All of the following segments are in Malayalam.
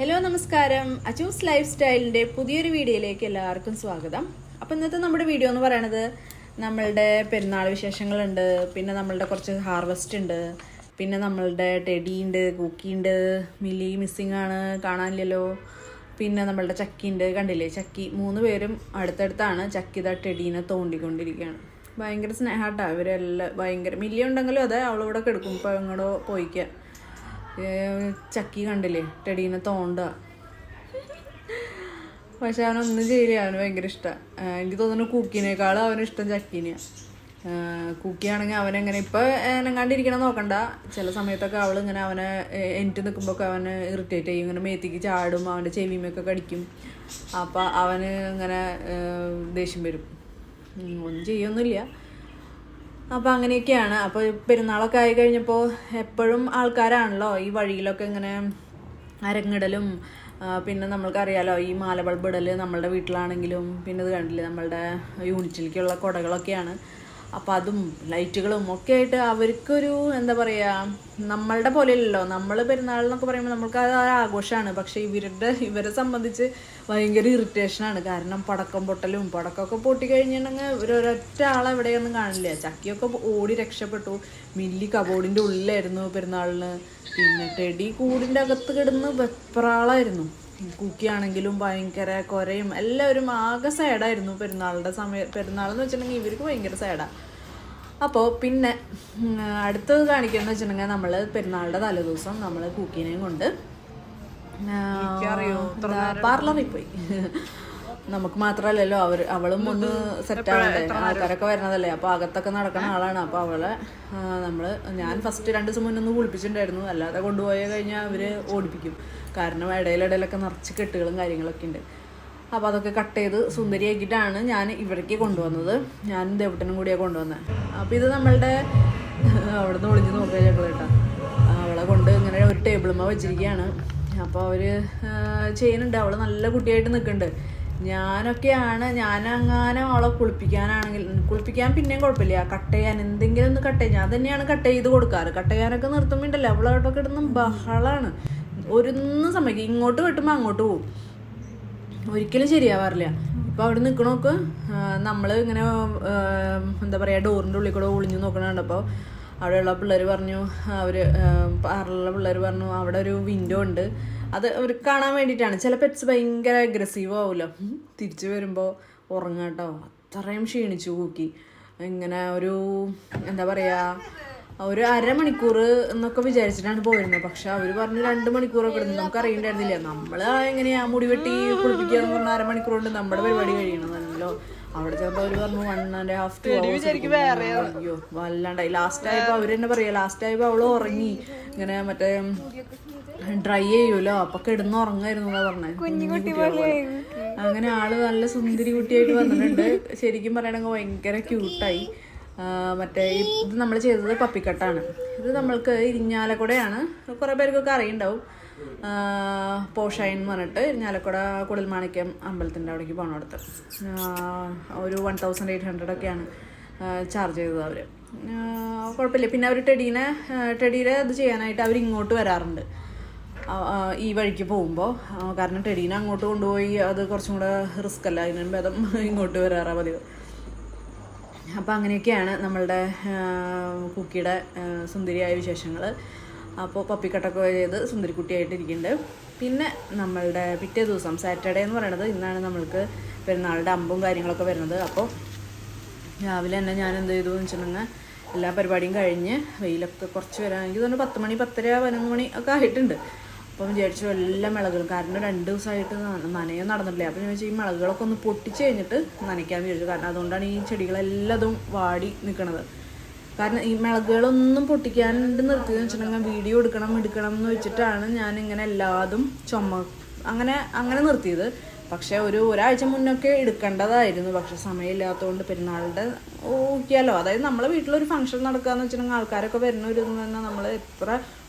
ഹലോ നമസ്കാരം. അച്ചൂസ് ലൈഫ് സ്റ്റൈലിൻ്റെ പുതിയൊരു വീഡിയോയിലേക്ക് എല്ലാവർക്കും സ്വാഗതം. അപ്പോൾ ഇന്നത്തെ നമ്മുടെ വീഡിയോ എന്ന് പറയുന്നത് നമ്മളുടെ പെരുന്നാൾ വിശേഷങ്ങളുണ്ട്, പിന്നെ നമ്മളുടെ കുറച്ച് ഹാർവെസ്റ്റ് ഉണ്ട്, പിന്നെ നമ്മളുടെ ടെഡി ഉണ്ട്, കുക്കി ഉണ്ട്, മില്ലി മിസ്സിങ് ആണ്, കാണാനില്ലല്ലോ. പിന്നെ നമ്മളുടെ ചക്കി ഉണ്ട്, കണ്ടില്ലേ ചക്കി. 3 പേരും അടുത്തടുത്താണ്. ചക്കി ഇതാ ടെഡീനെ തോണ്ടിക്കൊണ്ടിരിക്കുകയാണ്. ഭയങ്കര സ്നേഹാട്ടാ ഇവരെല്ലാം. ഭയങ്കര മില്ലി ഉണ്ടെങ്കിലും അതെ അവളിവിടെ കിടക്കും. ഇപ്പോൾ എങ്ങോട്ടോ പോയിക്കുക. ചക്കി കണ്ടില്ലേ ടെഡീനെ തോണ്ട. പക്ഷെ അവനൊന്നും ചെയ്യില്ല, അവന് ഭയങ്കര ഇഷ്ടമാണ്. എനിക്ക് തോന്നുന്നു കുക്കിനേക്കാളും അവനിഷ്ടം ചക്കീനെയാണ്. കുക്കിയാണെങ്കിൽ അവനെങ്ങനെ ഇപ്പോൾ എനങ്ങാണ്ടിരിക്കണം നോക്കണ്ട. ചില സമയത്തൊക്കെ അവളിങ്ങനെ അവനെ എനിക്ക് നിൽക്കുമ്പോഴൊക്കെ അവന് ഇറിറ്റേറ്റ് ചെയ്യും. ഇങ്ങനെ മേത്തേക്ക് ചാടും, അവൻ്റെ ചെവിമൊക്കെ കടിക്കും. അപ്പം അവന് ഇങ്ങനെ ദേഷ്യം വരും. ഒന്നും ചെയ്യൊന്നുമില്ല. അപ്പോൾ അങ്ങനെയൊക്കെയാണ്. അപ്പോൾ പെരുന്നാളൊക്കെ ആയി കഴിഞ്ഞപ്പോൾ എപ്പോഴും ആൾക്കാരാണല്ലോ ഈ വഴിയിലൊക്കെ ഇങ്ങനെ അരങ്ങിടലും, പിന്നെ നമ്മൾക്കറിയാലോ ഈ മാല ബൾബ് ഇടൽ നമ്മളുടെ വീട്ടിലാണെങ്കിലും. പിന്നെ ഇത് കണ്ടില്ലേ നമ്മളുടെ യൂണിറ്റിലേക്കുള്ള കുടകളൊക്കെയാണ്. അപ്പോൾ അതും ലൈറ്റുകളും ഒക്കെ ആയിട്ട് അവർക്കൊരു എന്താ പറയുക, നമ്മളുടെ പോലെയല്ലല്ലോ. നമ്മൾ പെരുന്നാളെന്നൊക്കെ പറയുമ്പോൾ നമ്മൾക്ക് അത് ആഘോഷമാണ്. പക്ഷേ ഇവരെ സംബന്ധിച്ച് ഭയങ്കര ഇറിറ്റേഷനാണ്. കാരണം പടക്കം പൊട്ടലും പടക്കമൊക്കെ പൊട്ടിക്കഴിഞ്ഞിട്ടുണ്ടെങ്കിൽ ഒരൊറ്റ ആളെ എവിടെയൊന്നും കാണില്ല. ചക്കിയൊക്കെ ഓടി രക്ഷപ്പെട്ടു. മില്ലി കബോർഡിൻ്റെ ഉള്ളിലായിരുന്നു പെരുന്നാളിന്. പിന്നെ ടെഡി കൂടിൻ്റെ അകത്ത് കിടന്ന് വെപ്രാളായിരുന്നു. കുക്കിയാണെങ്കിലും ഭയങ്കര കുരയും. എല്ലാവരും ആകെ സാഡായിരുന്നു പെരുന്നാളെന്ന് വെച്ചിട്ടുണ്ടെങ്കിൽ ഇവർക്ക് ഭയങ്കര സാഡാണ്. അപ്പോൾ പിന്നെ അടുത്തത് കാണിക്കുകയെന്ന് വെച്ചിട്ടുണ്ടെങ്കിൽ നമ്മൾ പെരുന്നാളുടെ തലേദിവസം നമ്മൾ കുക്കിനെയും കൊണ്ട് പാർലറിൽ പോയി. നമുക്ക് മാത്രമല്ലല്ലോ, അവളും ഒന്ന് സെറ്റാവണ്ടേ. ആൾക്കാരൊക്കെ വരുന്നതല്ലേ. അപ്പോൾ അകത്തൊക്കെ നടക്കുന്ന ആളാണ്. അപ്പോൾ അവളെ ഞാൻ ഫസ്റ്റ് 2 ദിവസം മുന്നൊന്ന് കുളിപ്പിച്ചിട്ടുണ്ടായിരുന്നു. അല്ലാതെ കൊണ്ടുപോയി കഴിഞ്ഞാൽ അവർ ഓടിപ്പിക്കും. കാരണം ഇടയിലൊക്കെ നിറച്ച് കെട്ടുകളും കാര്യങ്ങളൊക്കെ ഉണ്ട്. അപ്പോൾ അതൊക്കെ കട്ട് ചെയ്ത് സുന്ദരിയാക്കിയിട്ടാണ് ഞാൻ ഇവിടേക്ക് കൊണ്ടുവന്നത്. ഞാനും ദേവട്ടനും കൂടിയാണ് കൊണ്ടുവന്നത്. അപ്പോൾ ഇത് നമ്മളുടെ അവിടെ നിന്ന് ഒളിഞ്ഞ് നോക്കുക ഞങ്ങൾ കേട്ടോ. അവളെ കൊണ്ട് ഇങ്ങനെ ഒരു ടേബിളുമ്മ വെച്ചിരിക്കുകയാണ്. അപ്പോൾ അവർ ചെയ്യുന്നുണ്ട്. അവൾ നല്ല കുട്ടിയായിട്ട് നിൽക്കുന്നുണ്ട്. ഞാനങ്ങനെ അവളെ കുളിപ്പിക്കാൻ പിന്നെയും കുഴപ്പമില്ല. കട്ട് ചെയ്യാൻ എന്തെങ്കിലും ഒന്ന് കട്ട് ചെയ്യാൻ ഞാൻ തന്നെയാണ് കട്ട് ചെയ്ത് കൊടുക്കാറ്. കട്ട് ചെയ്യാനൊക്കെ നിർത്തുമ്പോണ്ടല്ലോ അവളോട്ടൊക്കെ ഇടുന്ന ബഹളാണ്. ഒരൊന്നും സമ്മതിക്കും. ഇങ്ങോട്ട് വെട്ടുമ്പോൾ അങ്ങോട്ട് പോകും. ഒരിക്കലും ശരിയാവാറില്ല. ഇപ്പോൾ അവിടെ നിൽക്കണോക്ക് നമ്മൾ ഇങ്ങനെ എന്താ പറയുക ഡോറിൻ്റെ ഉള്ളിൽ കൂടെ ഒളിഞ്ഞു നോക്കണുണ്ട്. അപ്പോൾ അവിടെയുള്ള പിള്ളേർ പറഞ്ഞു, പാർലറിലുള്ള പിള്ളേർ പറഞ്ഞു അവിടെ ഒരു വിൻഡോ ഉണ്ട്, അത് അവർ കാണാൻ വേണ്ടിയിട്ടാണ്. ചില പെറ്റ്സ് ഭയങ്കര അഗ്രസീവ് ആവുമല്ലോ. തിരിച്ചു വരുമ്പോൾ ഉറങ്ങാട്ടോ. അത്രയും ക്ഷീണിച്ചു കുക്കി. ഇങ്ങനെ ഒരു എന്താ പറയുക ഒരു അരമണിക്കൂർ എന്നൊക്കെ വിചാരിച്ചിട്ടാണ് പോയിരുന്നത്. പക്ഷെ അവർ പറഞ്ഞു 2 മണിക്കൂറൊക്കെ ഇടുന്നു. നമുക്ക് അറിയണ്ടായിരുന്നില്ല. നമ്മൾ എങ്ങനെയാ മുടി വെട്ടി കുളിപ്പിക്കുക എന്ന് പറഞ്ഞാൽ അരമണിക്കൂർ കൊണ്ട് നമ്മുടെ പരിപാടി കഴിയണമല്ലോ. അവിടെ ചിലപ്പോൾ അവർ പറഞ്ഞു 1.5 to 2 hours. അയ്യോ വല്ലാണ്ടായി. ലാസ്റ്റായപ്പോൾ അവർ തന്നെ പറയാം, ലാസ്റ്റായപ്പോൾ അവൾ ഉറങ്ങി. ഇങ്ങനെ മറ്റേ ഡ്രൈ ചെയ്യുമല്ലോ, അപ്പോൾ കിടന്ന് ഉറങ്ങായിരുന്നു എന്നാ പറഞ്ഞത്. അങ്ങനെ ആള് നല്ല സുന്ദരി കുട്ടിയായിട്ട് വന്നിട്ടുണ്ട്. ശരിക്കും പറയണെങ്കിൽ ഭയങ്കര ക്യൂട്ടായി. മറ്റേ ഇത് നമ്മൾ ചെയ്തത് പപ്പിക്കട്ടാണ്. ഇത് നമ്മൾക്ക് ഇരിഞ്ഞാലക്കുടയാണ്. കുറേ പേർക്കൊക്കെ അറിയുണ്ടാവും. പോഷൈൻ എന്ന് പറഞ്ഞിട്ട് ഇരിഞ്ഞാലക്കുട കുടൽമാണിക്യം അമ്പലത്തിൻ്റെ അവിടേക്ക് പോകണടുത്ത് ഒരു 1800 ഒക്കെയാണ് ചാർജ് ചെയ്തത് അവർ. കുഴപ്പമില്ല. പിന്നെ അവർ ടെഡീനെ ഇത് ചെയ്യാനായിട്ട് അവർ ഇങ്ങോട്ട് വരാറുണ്ട് ഈ വഴിക്ക് പോകുമ്പോൾ. കാരണം ടെഡീനെ അങ്ങോട്ട് കൊണ്ടുപോയി അത് കുറച്ചും കൂടെ റിസ്ക് അല്ല. അതിനും ഭേദം ഇങ്ങോട്ട് വരാറാണ് പതിവ്. അപ്പോൾ അങ്ങനെയൊക്കെയാണ് നമ്മളുടെ കുക്കിയുടെ സുന്ദരിയായ വിശേഷങ്ങൾ. അപ്പോൾ പപ്പിക്കട്ടൊക്കെ ചെയ്ത് സുന്ദരിക്കുട്ടിയായിട്ടിരിക്കുന്നുണ്ട്. പിന്നെ നമ്മളുടെ പിറ്റേ ദിവസം സാറ്റർഡേ എന്ന് പറയുന്നത് ഇന്നാണ് നമ്മൾക്ക് പെരുന്നാളുടെ അമ്പും കാര്യങ്ങളൊക്കെ വരുന്നത്. അപ്പോൾ രാവിലെ തന്നെ ഞാൻ എന്ത് ചെയ്തു എന്ന് വെച്ചിട്ടുണ്ടെങ്കിൽ എല്ലാ പരിപാടിയും കഴിഞ്ഞ് വെയിലൊക്കെ കുറച്ച് വരാമെങ്കിൽ തന്നെ 10 മണി 10:30 11 മണി ഒക്കെ ആയിട്ടുണ്ട്. അപ്പം വിചാരിച്ചു എല്ലാ മിളകുകളും, കാരണം 2 ദിവസമായിട്ട് നനയും നടന്നിട്ടില്ല. അപ്പം ഞാൻ വെച്ചാൽ ഈ മിളകുകളൊക്കെ ഒന്ന് പൊട്ടിച്ച് കഴിഞ്ഞിട്ട് നനയ്ക്കാമെന്ന് വിചാരിച്ചു. കാരണം അതുകൊണ്ടാണ് ഈ ചെടികളെല്ലാതും വാടി നിൽക്കുന്നത്. കാരണം ഈ മിളകുകളൊന്നും പൊട്ടിക്കാണ്ട് നിർത്തിയെന്ന് വെച്ചിട്ടുണ്ടെങ്കിൽ വീഡിയോ എടുക്കണം എന്ന് വെച്ചിട്ടാണ് ഞാനിങ്ങനെ എല്ലാതും അങ്ങനെ നിർത്തിയത്. പക്ഷേ ഒരാഴ്ച മുന്നൊക്കെ എടുക്കേണ്ടതായിരുന്നു. പക്ഷെ സമയമില്ലാത്തതുകൊണ്ട് പെരുന്നാളുടെ ഊഹിക്കാമല്ലോ. അതായത് നമ്മളെ വീട്ടിലൊരു ഫംഗ്ഷൻ നടക്കുകയെന്ന് വെച്ചിട്ടുണ്ടെങ്കിൽ ആൾക്കാരൊക്കെ വരുന്ന ഒരു തന്നെ നമ്മൾ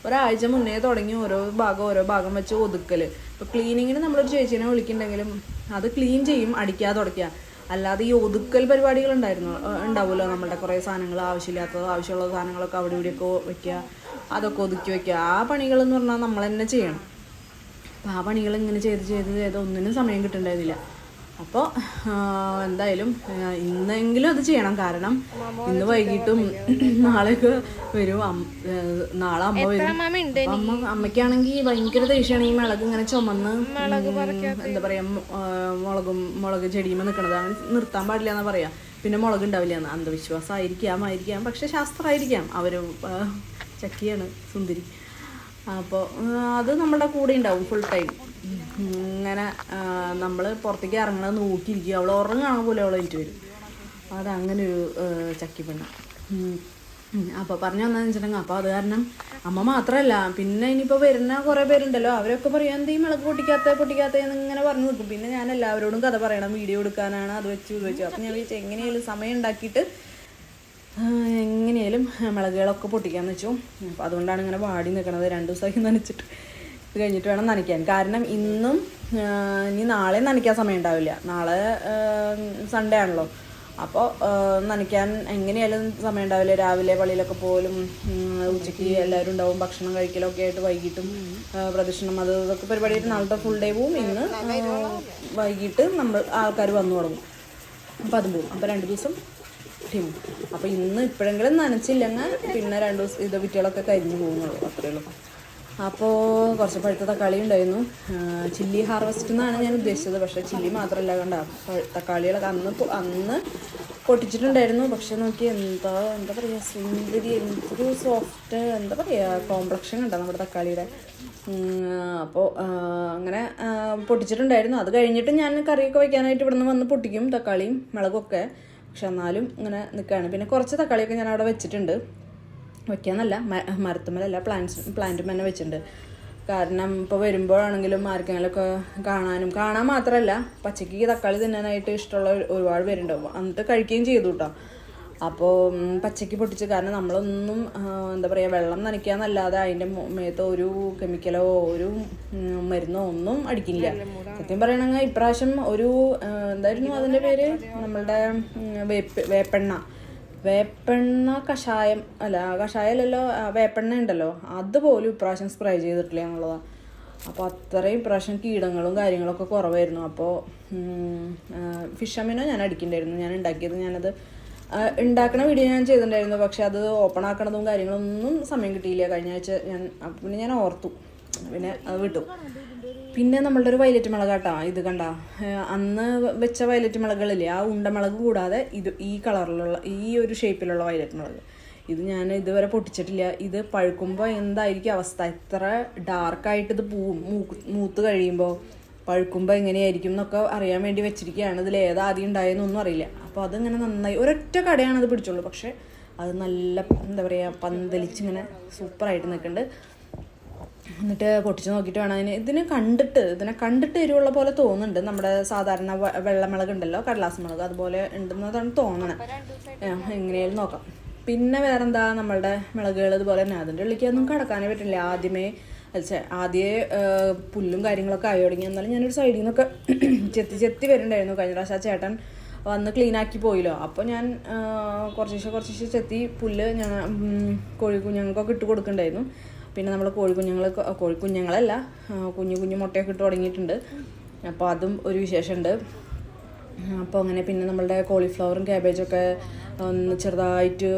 ഒരാഴ്ച മുന്നേ തുടങ്ങി ഓരോ ഭാഗം വെച്ച് ഒതുക്കൽ. ഇപ്പോൾ ക്ലീനിങ്ങിന് നമ്മളൊരു ചേച്ചീനെ വിളിക്കുന്നുണ്ടെങ്കിലും അത് ക്ലീൻ ചെയ്യും, അടിക്കാതെ തുടയ്ക്കുക. അല്ലാതെ ഈ ഒതുക്കൽ പരിപാടികൾ ഉണ്ടാവുമല്ലോ. നമ്മുടെ കുറേ സാധനങ്ങൾ ആവശ്യമുള്ള സാധനങ്ങളൊക്കെ അവിടെ ഇവിടെയൊക്കെ വയ്ക്കുക, അതൊക്കെ ഒതുക്കി വയ്ക്കുക. ആ പണികളെന്ന് പറഞ്ഞാൽ നമ്മൾ തന്നെ ചെയ്യണം. അപ്പോൾ ആ പണികൾ ഇങ്ങനെ ചെയ്ത് ഒന്നിനും സമയം കിട്ടുന്നുണ്ടായിരുന്നില്ല. അപ്പോൾ എന്തായാലും ഇന്നെങ്കിലും അത് ചെയ്യണം. കാരണം ഇന്ന് വൈകിട്ടും നാളെയൊക്കെ വരും. നാളെ അമ്മ വരും. അമ്മയ്ക്കാണെങ്കിൽ ഭയങ്കര ദേഷ്യമാണ് ഈ മിളക് ഇങ്ങനെ ചുമന്ന് എന്താ പറയാ മുളക് ചെടിയുമ്പോൾ നിൽക്കണത്. അങ്ങനെ നിർത്താൻ പാടില്ല എന്നാ പറയാ. പിന്നെ മുളക് ഉണ്ടാവില്ല എന്ന് അന്ധവിശ്വാസമായിരിക്കാം. പക്ഷെ ശാസ്ത്രമായിരിക്കാം. അവർ ചക്കിയാണ് സുന്ദരി. അപ്പോൾ അത് നമ്മുടെ കൂടെ ഉണ്ടാവും ഫുൾ ടൈം. ഇങ്ങനെ നമ്മൾ പുറത്തേക്ക് ഇറങ്ങണത് നോക്കിയിരിക്കുക. അവൾ ഉറങ്ങാണ പോലെ അവൾ എനിക്ക് വരും. അതങ്ങനെ ഒരു ചക്കി പെണ്ണ്. അപ്പോൾ പറഞ്ഞു വന്നതെന്ന് വെച്ചിട്ടുണ്ടെങ്കിൽ അപ്പോൾ അത് കാരണം അമ്മ മാത്രമല്ല, പിന്നെ ഇനിയിപ്പോൾ വരുന്ന കുറേ പേരുണ്ടല്ലോ, അവരൊക്കെ പറയാം എന്താ ഈ മിളക് പൊട്ടിക്കാത്ത എന്നിങ്ങനെ പറഞ്ഞു നിൽക്കും. പിന്നെ ഞാൻ എല്ലാവരോടും കഥ പറയണം, വീഡിയോ എടുക്കാനാണ്, അത് വെച്ചു. അപ്പം ഞാൻ വിചാരിച്ചു എങ്ങനെയാലും സമയം ഉണ്ടാക്കിയിട്ട് എങ്ങനെയാലും മിളകുകളൊക്കെ പൊട്ടിക്കാമെന്ന് വെച്ചു. അപ്പോൾ അതുകൊണ്ടാണ് ഇങ്ങനെ വാടി നിൽക്കണത്. 2 ദിവസമായി നനച്ചിട്ട്. ഇത് കഴിഞ്ഞിട്ട് വേണം നനയ്ക്കാൻ. കാരണം ഇന്നും ഇനി നാളെ നനയ്ക്കാൻ സമയം ഉണ്ടാവില്ല. നാളെ സൺഡേ ആണല്ലോ. അപ്പോൾ നനയ്ക്കാൻ എങ്ങനെയായാലും സമയം ഉണ്ടാവില്ല. രാവിലെ പള്ളിയിലൊക്കെ പോലും ഉച്ചയ്ക്ക് എല്ലാവരും ഉണ്ടാവും. ഭക്ഷണം കഴിക്കലൊക്കെ ആയിട്ട് വൈകിട്ടും പ്രദക്ഷിണം ഇതൊക്കെ പരിപാടിയായിട്ട് നാളത്തെ ഫുൾ ഡേ പോവും. ഇന്ന് വൈകിട്ട് നമ്മൾ ആൾക്കാർ വന്നു തുടങ്ങും. അപ്പോൾ അതും പോവും. അപ്പോൾ 2 ദിവസം ടീം. അപ്പോൾ ഇന്ന് ഇപ്പോഴെങ്കിലും നനച്ചില്ലെങ്കിൽ പിന്നെ 2 ദിവസം ഇത് വിറ്റുകളൊക്കെ കരിഞ്ഞു പോകുന്നുള്ളൂ. അത്രയേ ഉള്ളൂ. അപ്പോൾ കുറച്ച് പഴുത്ത തക്കാളി ഉണ്ടായിരുന്നു. ചില്ലി ഹാർവെസ്റ്റ് എന്നാണ് ഞാൻ ഉദ്ദേശിച്ചത്. പക്ഷേ ചില്ലി മാത്രമല്ല, കണ്ട തക്കാളികളൊക്കെ അന്ന് പൊട്ടിച്ചിട്ടുണ്ടായിരുന്നു. പക്ഷെ നോക്കി എന്താ പറയുക, സുന്ദരി, എന്തൊരു സോഫ്റ്റ്, എന്താ പറയുക, കോംപ്ലക്ഷൻ കണ്ടോ നമ്മുടെ തക്കാളിയുടെ. അപ്പോൾ അങ്ങനെ പൊട്ടിച്ചിട്ടുണ്ടായിരുന്നു. അത് കഴിഞ്ഞിട്ട് ഞാൻ കറിയൊക്കെ വയ്ക്കാനായിട്ട് ഇവിടെ നിന്ന് വന്ന് പൊട്ടിക്കും തക്കാളിയും മുളകൊക്കെ. പക്ഷെ എന്നാലും ഇങ്ങനെ നിൽക്കുകയാണ്. പിന്നെ കുറച്ച് തക്കാളിയൊക്കെ ഞാൻ അവിടെ വെച്ചിട്ടുണ്ട്. വയ്ക്കാന്നല്ല, മരത്തുമ്മലല്ല, പ്ലാന്റും തന്നെ വെച്ചിട്ടുണ്ട്. കാരണം ഇപ്പോൾ വരുമ്പോഴാണെങ്കിലും ആർക്കെങ്കിലുമൊക്കെ കാണാൻ മാത്രമല്ല, പച്ചയ്ക്ക് തക്കാളി തിന്നാനായിട്ട് ഇഷ്ടമുള്ള ഒരുപാട് പേരുണ്ടാവും. എന്നിട്ട് കഴിക്കുകയും ചെയ്തു കേട്ടോ. അപ്പോൾ പച്ചയ്ക്ക് പൊട്ടിച്ച്, കാരണം നമ്മളൊന്നും എന്താ പറയുക, വെള്ളം നനയ്ക്കാന്നല്ലാതെ അതിൻ്റെ മേത്ത് ഒരു കെമിക്കലോ ഒരു മരുന്നോ ഒന്നും അടിക്കില്ല. സത്യം പറയണമെങ്കിൽ ഇപ്രാവശ്യം ഒരു എന്തായിരുന്നു അതിൻ്റെ പേര്, നമ്മളുടെ വേപ്പെണ്ണ കഷായം കഷായമല്ലല്ലോ, വേപ്പെണ്ണ ഉണ്ടല്ലോ, അതുപോലും ഇപ്രാവശ്യം സ്പ്രേ ചെയ്തിട്ടില്ല എന്നുള്ളതാണ്. അപ്പോൾ അത്രയും ഇപ്രാവശ്യം കീടങ്ങളും കാര്യങ്ങളൊക്കെ കുറവായിരുന്നു. അപ്പോൾ ഫിഷ് അമീനോ ഞാൻ അടിക്കണ്ടായിരുന്നു. ഞാൻ ഉണ്ടാക്കിയത്, ഞാനത് ഉണ്ടാക്കണ വീഡിയോ ഞാൻ ചെയ്തിട്ടുണ്ടായിരുന്നു. പക്ഷെ അത് ഓപ്പൺ ആക്കണതും കാര്യങ്ങളൊന്നും സമയം കിട്ടിയില്ല കഴിഞ്ഞ ആഴ്ച. പിന്നെ ഞാൻ ഓർത്തു, പിന്നെ അത് വിട്ടു. പിന്നെ നമ്മളുടെ ഒരു വയലറ്റ് മുളകാട്ടാ ഇത് കണ്ട, അന്ന് വെച്ച വയലറ്റ് മുളകളില്ലേ, ആ ഉണ്ടമുളക് കൂടാതെ ഈ കളറിലുള്ള ഈ ഒരു ഷേപ്പിലുള്ള വയലറ്റ് മുളക്, ഇത് ഞാൻ ഇതുവരെ പൊട്ടിച്ചിട്ടില്ല. ഇത് പഴുക്കുമ്പോൾ എന്തായിരിക്കും അവസ്ഥ, എത്ര ഡാർക്കായിട്ട് ഇത് മൂത്ത് കഴിയുമ്പോൾ പഴുക്കുമ്പോൾ എങ്ങനെയായിരിക്കും എന്നൊക്കെ അറിയാൻ വേണ്ടി വെച്ചിരിക്കുകയാണ്. ഇതിൽ ഏതാ ആദ്യം ഉണ്ടായെന്നൊന്നും അറിയില്ല. അപ്പോൾ അതിങ്ങനെ നന്നായി, ഒരൊറ്റ കടയാണ് അത് പിടിച്ചുള്ളൂ. പക്ഷേ അത് നല്ല എന്താ പറയുക, പന്തലിച്ചിങ്ങനെ സൂപ്പറായിട്ട് നിൽക്കുന്നുണ്ട്. എന്നിട്ട് പൊട്ടിച്ച് നോക്കിയിട്ട് വേണം ഇതിനെ കണ്ടിട്ട് എരിവുള്ള പോലെ തോന്നുന്നുണ്ട്. നമ്മുടെ സാധാരണ വെള്ളമുളക് ഉണ്ടല്ലോ, കടലാസ് മുളക്, അതുപോലെ ഉണ്ടെന്നതാണ് തോന്നണത്. എങ്ങനെയാലും നോക്കാം. പിന്നെ വേറെന്താ, നമ്മളുടെ മുളകുകൾ ഇതുപോലെ തന്നെ അതിൻ്റെ ഉള്ളിലേക്കൊന്നും കടക്കാനേ പറ്റില്ല. ആദ്യമേ പുല്ലും കാര്യങ്ങളൊക്കെ ആയി തുടങ്ങി. എന്നാലും ഞാനൊരു സൈഡിൽ നിന്നൊക്കെ ചെത്തി വരുന്നുണ്ടായിരുന്നു. കഴിഞ്ഞ പ്രാവശ്യം ആ ചേട്ടൻ വന്ന് ക്ലീനാക്കി പോയില്ലോ. അപ്പോൾ ഞാൻ കുറച്ച് ചെത്തി പുല്ല് കോഴിക്കുഞ്ഞുങ്ങൾക്കൊക്കെ ഇട്ട് കൊടുക്കുന്നുണ്ടായിരുന്നു. പിന്നെ നമ്മൾ കോഴിക്കുഞ്ഞുങ്ങളല്ല, കുഞ്ഞു മുട്ടയൊക്കെ ഇട്ട് തുടങ്ങിയിട്ടുണ്ട്. അപ്പോൾ അതും ഒരു വിശേഷമുണ്ട്. അപ്പോൾ അങ്ങനെ പിന്നെ നമ്മളുടെ കോളിഫ്ലവറും ക്യാബേജൊക്കെ ഒന്ന് ചെറുതായിട്ട്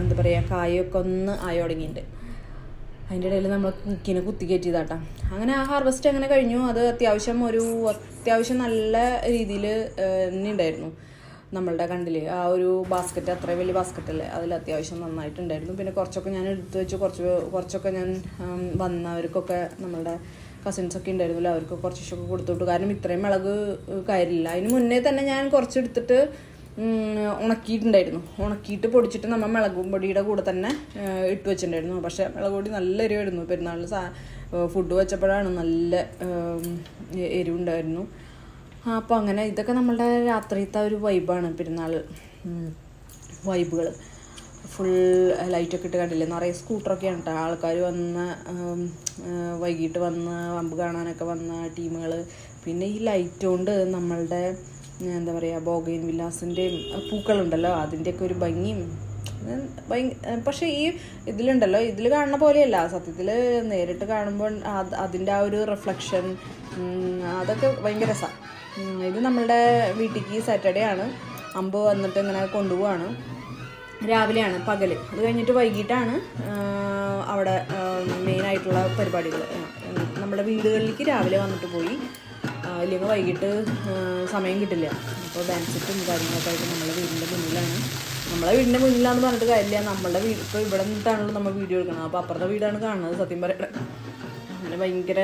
എന്താ പറയുക, കായൊക്കെ ഒന്ന് ആയി തുടങ്ങിയിട്ടുണ്ട്. അതിൻ്റെ ഇടയിൽ നമ്മൾ കുത്തി കയറ്റിയതാട്ടാ. അങ്ങനെ ആ ഹാർവെസ്റ്റ് അങ്ങനെ കഴിഞ്ഞു. അത് അത്യാവശ്യം നല്ല രീതിയിൽ തന്നെ ഉണ്ടായിരുന്നു. നമ്മളുടെ കണ്ടില്ലേ ആ ഒരു ബാസ്ക്കറ്റ്, അത്ര വലിയ ബാസ്ക്കറ്റല്ലേ, അതിൽ അത്യാവശ്യം നന്നായിട്ടുണ്ടായിരുന്നു. പിന്നെ കുറച്ചൊക്കെ ഞാൻ എടുത്തു വെച്ചു, കുറച്ചൊക്കെ ഞാൻ വന്നവർക്കൊക്കെ, നമ്മളുടെ കസിൻസൊക്കെ ഉണ്ടായിരുന്നല്ലോ, അവർക്ക് കുറച്ചൊക്കെ കൊടുത്തുവിട്ടു. കാരണം ഇത്രയും മുളക് കയറില്ല. അതിന് മുന്നേ തന്നെ ഞാൻ കുറച്ചെടുത്തിട്ട് ഉണക്കിയിട്ട് പൊടിച്ചിട്ട് നമ്മൾ മുളക് പൊടിയുടെ കൂടെ തന്നെ ഇട്ട് വെച്ചിട്ടുണ്ടായിരുന്നു. പക്ഷേ മുളക് പൊടി നല്ല എരിവായിരുന്നു. പെരുന്നാളിൽ ഫുഡ് വെച്ചപ്പോഴാണ് നല്ല എരിവുണ്ടായിരുന്നു. അപ്പോൾ അങ്ങനെ ഇതൊക്കെ നമ്മളുടെ രാത്രിയത്തെ ഒരു വൈബാണ്, പെരുന്നാൾ വൈബുകൾ. ഫുൾ ലൈറ്റൊക്കെ ഇട്ട് കണ്ടില്ലേ, നിറയെ സ്കൂട്ടറൊക്കെയാണ് കേട്ടോ. ആൾക്കാർ വൈകിട്ട് വന്ന് വമ്പ് കാണാനൊക്കെ വന്ന ടീമുകൾ. പിന്നെ ഈ ലൈറ്റ് കൊണ്ട് നമ്മളുടെ എന്താ പറയുക, ബോഗൈൻ വില്ലാസിൻ്റെയും പൂക്കളുണ്ടല്ലോ, അതിൻ്റെയൊക്കെ ഒരു ഭംഗിയും പക്ഷെ ഈ ഇതിലുണ്ടല്ലോ, ഇതിൽ കാണുന്ന പോലെയല്ല സത്യത്തിൽ. നേരിട്ട് കാണുമ്പോൾ അതിൻ്റെ ആ ഒരു റിഫ്ലക്ഷൻ അതൊക്കെ ഭയങ്കര രസമാണ്. ഇത് നമ്മളുടെ വീട്ടിലേക്ക് സാറ്റർഡേ ആണ്. അമ്പ് വന്നിട്ട് ഇങ്ങനെ കൊണ്ടുപോവാണ്. രാവിലെയാണ്, പകൽ. അത് കഴിഞ്ഞിട്ട് വൈകിട്ടാണ് അവിടെ മെയിനായിട്ടുള്ള പരിപാടികൾ. നമ്മുടെ വീടുകളിലേക്ക് രാവിലെ വന്നിട്ട് പോയി, ഇല്ലെങ്കിൽ വൈകിട്ട് സമയം കിട്ടില്ല. അപ്പോൾ ഡാൻസ് സെറ്റും കാര്യങ്ങളൊക്കെ ആയിട്ട് നമ്മളെ വീടിൻ്റെ മുന്നിലാണ്. നമ്മളെ വീടിൻ്റെ മുന്നിലാണെന്ന് പറഞ്ഞിട്ട് കാര്യമില്ല, നമ്മളുടെ വീട് ഇപ്പോൾ ഇവിടെ നിന്നിട്ടാണല്ലോ നമ്മൾ വീഡിയോ എടുക്കണം. അപ്പോൾ അപ്പുറത്തെ വീടാണ് കാണുന്നത് സത്യം പറയട്ടെ. അങ്ങനെ ഭയങ്കര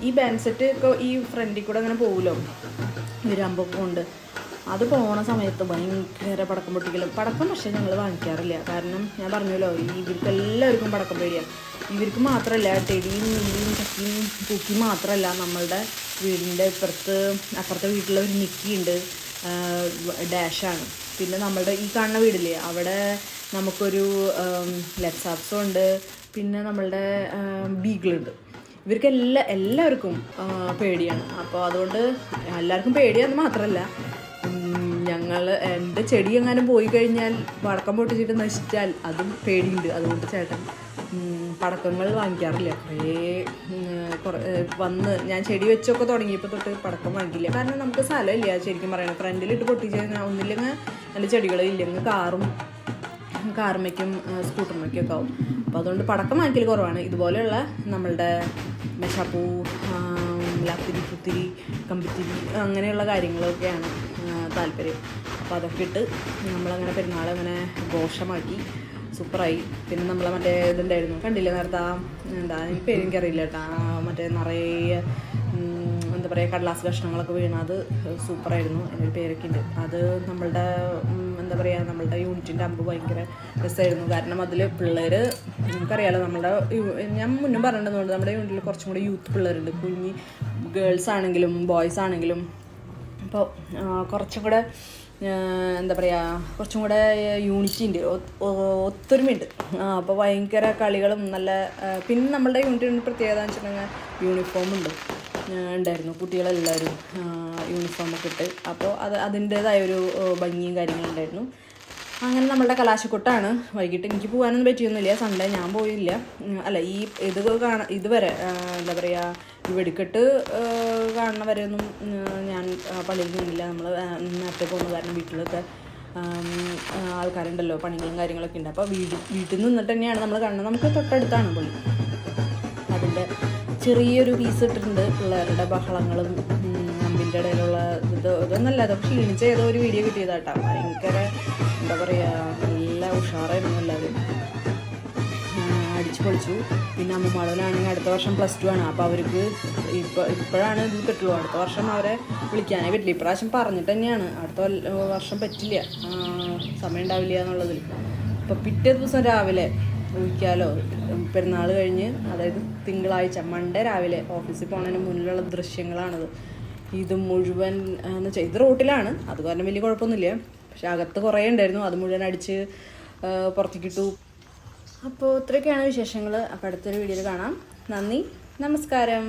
ഈ ബാൻഡ് സെറ്റ് ഒക്കെ ഈ ഫ്രണ്ടിൽ കൂടെ അങ്ങനെ പോകുമല്ലോ ഇവരമ്പൊക്കെ കൊണ്ട്. അത് പോണ സമയത്ത് ഭയങ്കര പടക്കം പൊട്ടിക്കലും. പടക്കം പക്ഷേ ഞങ്ങൾ വാങ്ങിക്കാറില്ല. കാരണം ഞാൻ പറഞ്ഞല്ലോ, ഇവർക്ക് എല്ലാവർക്കും പടക്കം പേടിയാണ്. ഇവർക്ക് മാത്രമല്ല, ടെടിയും നെല്ലിയും ചക്കിയും പൂക്കിയും മാത്രമല്ല, നമ്മളുടെ വീടിൻ്റെ അപ്പുറത്തെ വീട്ടിലെ ഒരു നിക്കിയുണ്ട്, ഡാഷാണ്. പിന്നെ നമ്മളുടെ ഈ കാണുന്ന വീടില്ലേ, അവിടെ നമുക്കൊരു ലെക്സാപ്സും ഉണ്ട്, പിന്നെ നമ്മളുടെ ബീഗിളുണ്ട്. ഇവർക്ക് എല്ലാവർക്കും പേടിയാണ്. അപ്പോൾ അതുകൊണ്ട് എല്ലാവർക്കും പേടിയാന്ന് മാത്രമല്ല, എൻ്റെ ചെടി എങ്ങാനും പോയി കഴിഞ്ഞാൽ പടക്കം പൊട്ടിച്ചിട്ട് നശിച്ചാൽ അതും പേടിയുണ്ട്. അതുകൊണ്ട് ചേട്ടൻ പടക്കങ്ങൾ വാങ്ങിക്കാറില്ല. കുറേ വന്ന് ഞാൻ ചെടി വെച്ചൊക്കെ തുടങ്ങിയപ്പോൾ തൊട്ട് പടക്കം വാങ്ങിക്കില്ല. കാരണം നമുക്ക് സ്ഥലമില്ല ശരിക്കും പറയണം. ഫ്രണ്ടിലിട്ട് പൊട്ടിച്ച് കഴിഞ്ഞാൽ ഒന്നില്ലെങ്കിൽ നല്ല ചെടികളില്ലെങ്കിൽ കാറുമയ്ക്കും സ്കൂട്ടറിമയ്ക്കും ഒക്കെ ആവും. അപ്പോൾ അതുകൊണ്ട് പടക്കം വാങ്ങിക്കൽ കുറവാണ്. ഇതുപോലെയുള്ള നമ്മളുടെ മെഷാപ്പൂ, ലാത്തിരി, പുത്തിരി, കമ്പിത്തിരി അങ്ങനെയുള്ള കാര്യങ്ങളൊക്കെയാണ് താല്പര്യം. അപ്പോൾ അതൊക്കെ ഇട്ട് നമ്മളങ്ങനെ പെരുന്നാളങ്ങനെ ഘോഷമാക്കി സൂപ്പറായി. പിന്നെ നമ്മളെ മറ്റേ ഇതുണ്ടായിരുന്നു, കണ്ടില്ലേ നേരത്തെ, എനിക്ക് പേര് എനിക്കറിയില്ല കേട്ടോ, മറ്റേ നിറയെ എന്താ പറയുക കടലാസ് കഷ്ണങ്ങളൊക്കെ വീണ, അത് സൂപ്പറായിരുന്നു. അതിനൊരു പേരൊക്കെ ഉണ്ട്. അത് നമ്മളുടെ എന്താ പറയുക, നമ്മളുടെ യൂണിറ്റിൻ്റെ അമ്പ് ഭയങ്കര രസമായിരുന്നു. കാരണം അതിൽ പിള്ളേർ, നമുക്കറിയാലോ നമ്മളുടെ, ഞാൻ മുന്നും പറഞ്ഞിട്ടുണ്ടെന്നുണ്ട്, നമ്മുടെ യൂണിറ്റിൽ കുറച്ചും കൂടി യൂത്ത് പിള്ളേരുണ്ട്, കുഞ്ഞി ഗേൾസ് ആണെങ്കിലും ബോയ്സ് ആണെങ്കിലും. അപ്പോൾ കുറച്ചും കൂടെ എന്താ പറയുക, കുറച്ചും കൂടെ യൂണിറ്റി ഉണ്ട്, ഒത്തൊരുമയുണ്ട്. അപ്പോൾ ഭയങ്കര കളികളും നല്ല. പിന്നെ നമ്മളുടെ യൂണിറ്റിന് പ്രത്യേകത എന്ന് വെച്ചിട്ടുണ്ടെങ്കിൽ യൂണിഫോം ഉണ്ടായിരുന്നു. കുട്ടികളെല്ലാവരും യൂണിഫോമൊക്കെ ഇട്ട്. അപ്പോൾ അതിൻ്റേതായൊരു ഭംഗിയും കാര്യങ്ങളുണ്ടായിരുന്നു. അങ്ങനെ നമ്മളുടെ കലാശക്കൊട്ടാണ്. വൈകിട്ട് എനിക്ക് പോകാനൊന്നും പറ്റിയൊന്നുമില്ല. സൺഡേ ഞാൻ പോയില്ല. അല്ല, ഇതുവരെ എന്താ പറയുക, ഈ വെടിക്കെട്ട് കാണുന്ന വരെയൊന്നും ഞാൻ പള്ളിയിൽ നിന്നില്ല. നമ്മൾ നേരത്തെ പോകുന്ന കാരണം വീട്ടിലൊക്കെ ആൾക്കാരുണ്ടല്ലോ, പണികളും കാര്യങ്ങളൊക്കെ ഉണ്ട്. അപ്പോൾ വീട്ടിൽ നിന്നിട്ട് തന്നെയാണ് നമ്മൾ കാണുന്നത്. നമുക്ക് തൊട്ടടുത്താണ് പള്ളി. അതിൻ്റെ ചെറിയൊരു പീസ് ഇട്ടിട്ടുണ്ട്. പിള്ളേരുടെ ബഹളങ്ങളും അമ്പിൻ്റെ ഇടയിലുള്ള ഇതൊന്നല്ല, അതൊക്കെ ക്ഷീണിച്ച ഏതോ ഒരു വീഡിയോ കിട്ടിയതാട്ടോ. ഭയങ്കര എന്താ പറയുക, നല്ല ഉഷാറായിരുന്നു എല്ലാവരും. അടിച്ചു പൊളിച്ചു. പിന്നെ അമ്മമാടനാണെങ്കിൽ അടുത്ത വർഷം +2 ആണ്. അപ്പോൾ അവർക്ക് ഇപ്പോഴാണ് ഇത് പറ്റുള്ളൂ. അടുത്ത വർഷം അവരെ വിളിക്കാനേ പറ്റില്ല. ഇപ്രാവശ്യം പറഞ്ഞിട്ട് തന്നെയാണ് അടുത്ത വർഷം പറ്റില്ല, സമയം ഉണ്ടാവില്ല എന്നുള്ളതിൽ. അപ്പോൾ പിറ്റേ ദിവസം രാവിലെ വിളിക്കാമല്ലോ, പെരുന്നാൾ കഴിഞ്ഞ്, അതായത് തിങ്കളാഴ്ച മൺഡേ രാവിലെ ഓഫീസിൽ പോകുന്നതിന് മുന്നിലുള്ള ദൃശ്യങ്ങളാണിത്. ഇത് മുഴുവൻ എന്ന് വെച്ചാൽ ഇത് റോട്ടിലാണ്, അത് കാരണം വലിയ കുഴപ്പമൊന്നുമില്ല. പക്ഷെ അകത്ത് കുറേ ഉണ്ടായിരുന്നു, അത് മുഴുവൻ അടിച്ച് പുറത്തേക്കിട്ടു. അപ്പോൾ ഇത്രയൊക്കെയാണ് വിശേഷങ്ങൾ. അപ്പോൾ അടുത്തൊരു വീഡിയോയിൽ കാണാം. നന്ദി, നമസ്കാരം.